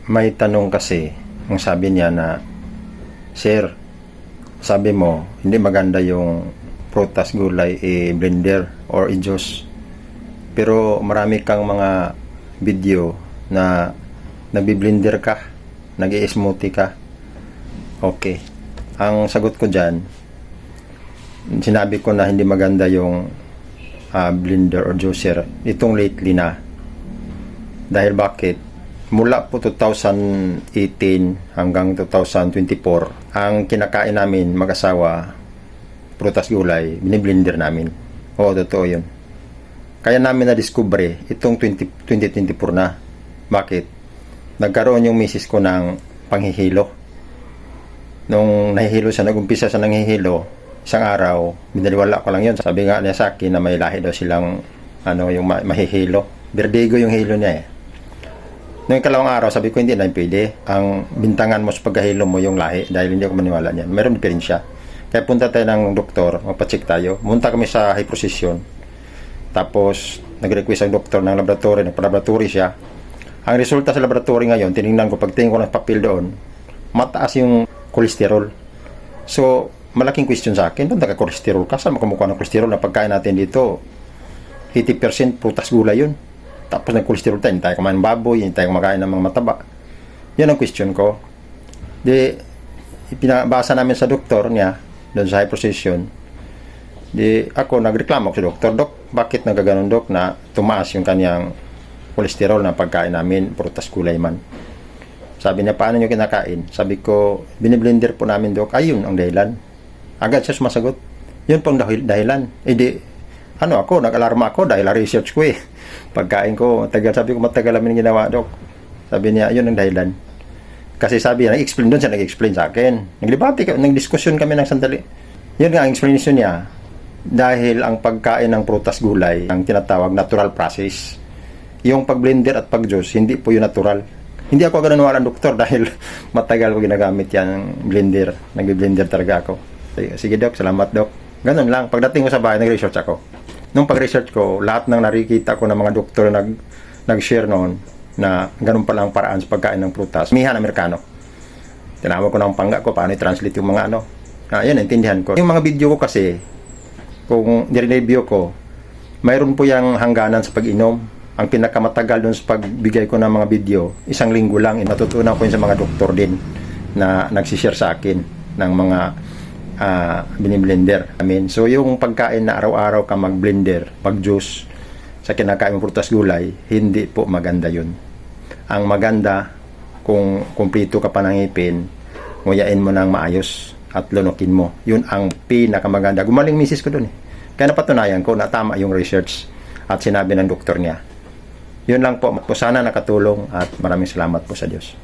May tanong kasi, ang sabi niya na, Sir, sabi mo, hindi maganda yung prutas, gulay, i-blender or i-juice. Pero marami kang mga video na nagbi-blender ka, nag-i-smoothie ka. Okay. Ang sagot ko dyan, sinabi ko na hindi maganda yung blender or juicer itong lately na. Dahil bakit? Mula po 2018 hanggang 2024, ang kinakain namin mag-asawa, prutas gulay, biniblender namin. Oo, totoo yun. Kaya namin na-discover itong 2024 na. Bakit? Nagkaroon yung misis ko ng panghihilo. Nung nahihilo siya, nag-umpisa siya nanghihilo, isang araw, binaliwala ko lang yun. Sabi nga niya sa akin na may lahi daw silang yung mahihilo. Vertigo yung hilo niya eh. Noong ikalawang araw, sabi ko, hindi na pwede. Ang bintangan mo sa paghahilo mo yung lahi dahil hindi ako maniwala niyan. Mayroon diferensya. Kaya punta tayo ng doktor, magpa-check tayo. Munta kami sa high precision. Tapos, nag-request ang doktor ng laboratory, nagpa-laboratory siya. Ang resulta sa laboratory ngayon, tinignan ko, pagtingin ko ng papel doon, mataas yung cholesterol. So, malaking question sa akin, ba't nagka-cholesterol ka? Saan makamukha ng cholesterol na pagkain natin dito? 80% prutas gulay yun. Tapos nag-cholesterol tayo, hindi tayo kumain ng baboy, hindi tayo kumakain ng mga mataba. Yan ang question ko. Di, pinabasa namin sa doktor niya, doon sa high precision. Di, ako nagreklamo sa doktor, Dok, bakit nagaganon, Dok, na tumaas yung kanyang cholesterol na pagkain namin, prutas gulay man. Sabi niya, paano nyo kinakain? Sabi ko, biniblender po namin, Dok. Ayun ang dahilan. Agad siya sumasagot. Yun pong dahilan. Ako, nag-alarma ako dahil research ko eh. Pagkain ko, sabi ko, matagal namin ginawa, Dok. Sabi niya, yun ang dahilan. Kasi sabi niya, nag-explain doon siya, nag-explain sa akin. Nag-diskusyon kami ng sandali. Yun nga, ang explanation niya, dahil ang pagkain ng prutas gulay, ang tinatawag natural process. Yung pag-blender at pag-juice, hindi po yun natural. Hindi ako ganunwala ng doktor dahil matagal ko ginagamit yan blender. Nag-blender talaga ako. Sige, Dok, salamat, Dok. Ganun lang. Pagdating ko sa bahay, nag-research ako. Nung pag-research ko, lahat ng nakikita ko ng mga doktor na nag-share noon na ganun pala ang paraan sa pagkain ng prutas. Mihan Amerikano. Tinawag ko ng pangga ko, paano i-translate yung mga yan, intindihan ko. Yung mga video ko kasi, kung nire-review ko, mayroon po yung hangganan sa pag-inom. Ang pinakamatagal dun sa pagbigay ko ng mga video, 1 linggo lang. Natutunan ko yun sa mga doktor din na nagsishare sa akin ng mga biniblender. So yung pagkain na araw-araw ka mag-blender, mag-juice sa kinakain mo prutas gulay, hindi po maganda yun. Ang maganda, kung kumplito ka pa ng ngipin, nguyain mo ng maayos at lunukin mo. Yun ang pinakamaganda. Gumaling misis ko dun eh. Kaya napatunayan ko na tama yung research at sinabi ng doktor niya. Yun lang po. Sana nakatulong at maraming salamat po sa Diyos.